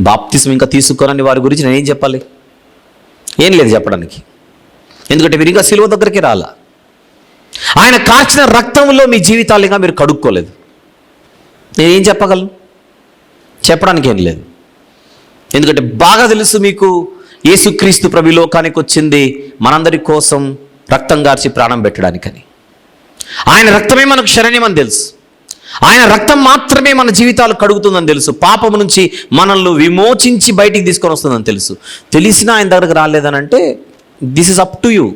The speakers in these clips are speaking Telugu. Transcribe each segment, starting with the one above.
బాప్తిస్మం ఇంకా తీసుకోనని వారి గురించి నేనేం చెప్పాలి? ఏం లేదు చెప్పడానికి. ఎందుకంటే మీరు ఇంకా సిలువ దగ్గరికి రాలా. ఆయన కార్చిన రక్తంలో మీ జీవితాలు ఇంకా మీరు కడుక్కోలేదు. నేనేం చెప్పగలను? చెప్పడానికి ఏం లేదు. ఎందుకంటే బాగా తెలుసు మీకు, యేసుక్రీస్తు ప్రభు లోకానికి వచ్చింది మనందరి కోసం రక్తం గార్చి ప్రాణం పెట్టడానికని. ఆయన రక్తమే మనకు శరణ్యమని తెలుసు. ఆయన రక్తం మాత్రమే మన జీవితాలు కడుగుతుందని తెలుసు. పాపము నుంచి మనల్ని విమోచించి బయటికి తీసుకొని వస్తుందని తెలుసు. తెలిసినా ఆయన దగ్గరకు రాలేదనంటే this is up to you.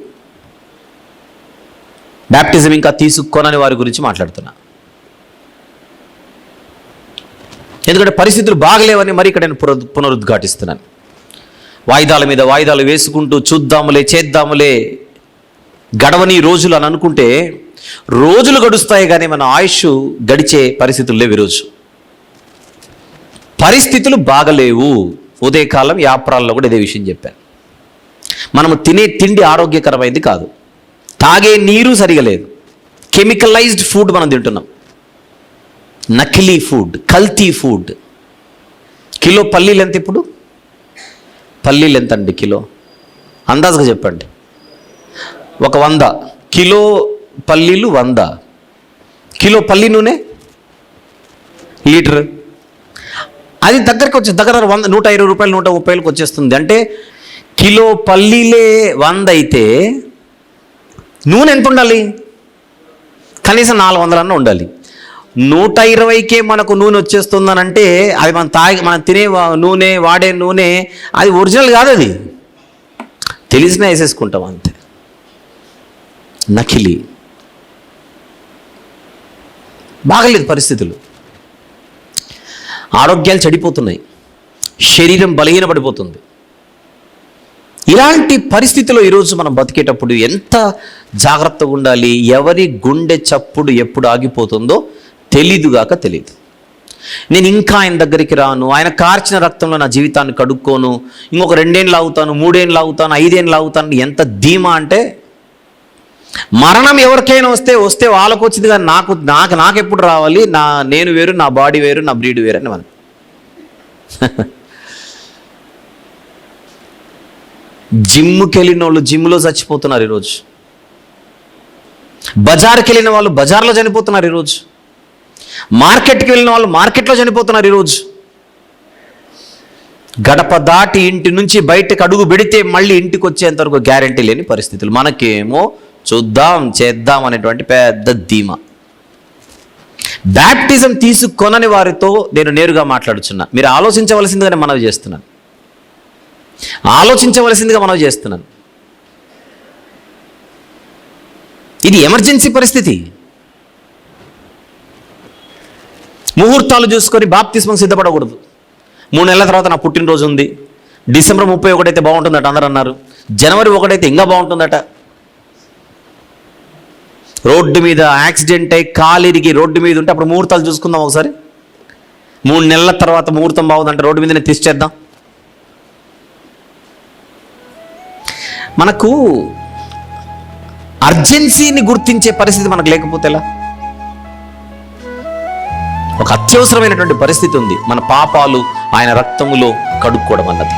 Baptism ఇంకా తీసుకోనని వారి గురించి మాట్లాడుతున్నా. ఎందుకంటే పరిస్థితులు బాగలేవని మరి ఇక్కడ నేను పునరుద్ఘాటిస్తున్నాను. వాయిదాల మీద వాయిదాలు వేసుకుంటూ చూద్దాములే, చేద్దాములే, గడవని రోజులు అని అనుకుంటే రోజులు గడుస్తాయి కానీ మన ఆయుష్ గడిచే పరిస్థితులు లేవు. ఈరోజు పరిస్థితులు బాగలేవు. ఉదయకాలం యాప్రాల్లో కూడా ఇదే విషయం చెప్పాను. మనము తినే తిండి ఆరోగ్యకరమైంది కాదు, తాగే నీరు సరిగా లేదు, కెమికలైజ్డ్ ఫుడ్ మనం తింటున్నాం, నకిలీ ఫుడ్, కల్తీ ఫుడ్. కిలో పల్లీలు ఎంత ఇప్పుడు? పల్లీలు ఎంత అండి కిలో? అందాజుగా చెప్పండి. ఒక 100 కిలో పల్లీలు 100. కిలో పల్లి నూనె లీటర్. అది దగ్గరకు వచ్చి దగ్గర 120 రూపాయలు 130 వచ్చేస్తుంది. అంటే కిలో పల్లీలే 100 అయితే నూనె ఎంత ఉండాలి? కనీసం 400 అన్న ఉండాలి. 120కే మనకు నూనె వచ్చేస్తుందనంటే అది మనం తినే నూనె, వాడే నూనె అది ఒరిజినల్ కాదు. అది తెలిసినా వేసేసుకుంటాం అంతే. నకిలీ. బాగలేదు పరిస్థితులు. ఆరోగ్యాలు చెడిపోతున్నాయి, శరీరం బలహీనపడిపోతుంది. ఇలాంటి పరిస్థితిలో ఈరోజు మనం బతికేటప్పుడు ఎంత జాగ్రత్తగా ఉండాలి. ఎవరి గుండె చప్పుడు ఎప్పుడు ఆగిపోతుందో తెలీదుగాక తెలియదు. నేను ఇంకా ఆయన దగ్గరికి రాను, ఆయన కార్చిన రక్తంలో నా జీవితాన్ని కడుక్కోను, ఇంకొక 2 ఏళ్ళు ఆగుతాను, 3 ఏళ్ళు ఆగుతాను, 5 ఏళ్ళు ఆగుతాను, ఎంత ధీమా అంటే మరణం ఎవరికైనా వస్తే వాళ్ళకు వచ్చింది కానీ నాకు ఎప్పుడు రావాలి? నేను వేరు, నా బాడీ వేరు, నా బ్రీడ్ వేరు అని మనం. జిమ్కి వెళ్ళిన వాళ్ళు జిమ్లో చచ్చిపోతున్నారు ఈరోజు. బజార్కి వెళ్ళిన వాళ్ళు బజార్లో చనిపోతున్నారు ఈరోజు. మార్కెట్కి వెళ్ళిన వాళ్ళు మార్కెట్లో చనిపోతున్నారు ఈరోజు. గడప దాటి ఇంటి నుంచి బయటకు అడుగు పెడితే మళ్ళీ ఇంటికి వచ్చేంతవరకు గ్యారంటీ లేని పరిస్థితులు. మనకేమో చూద్దాం చేద్దాం అనేటువంటి పెద్ద ధీమా. బ్యాప్టిజం తీసుకొనని వారితో నేను నేరుగా మాట్లాడుచున్నా. మీరు ఆలోచించవలసిందిగానే మనవి చేస్తున్నాను. ఇది ఎమర్జెన్సీ పరిస్థితి. ముహూర్తాలు చూసుకొని బాప్తిస్మం సిద్ధపడకూడదు. 3 నెలల తర్వాత నా పుట్టినరోజు ఉంది, డిసెంబర్ 31 అయితే బాగుంటుందట అందరూ అన్నారు, జనవరి 1 అయితే ఇంకా బాగుంటుందట. రోడ్డు మీద యాక్సిడెంట్ అయి కాలిరిగి రోడ్డు మీద ఉంటే అప్పుడు ముహూర్తాలు చూసుకుందాం ఒకసారి. 3 నెలల తర్వాత ముహూర్తం బాగుందంటే రోడ్డు మీదనే తీసేద్దాం. మనకు అర్జెన్సీని గుర్తించే పరిస్థితి మనకు లేకపోతే ఎలా? ఒక అత్యవసరమైనటువంటి పరిస్థితి ఉంది, మన పాపాలు ఆయన రక్తములో కడుక్కోవడం అన్నది.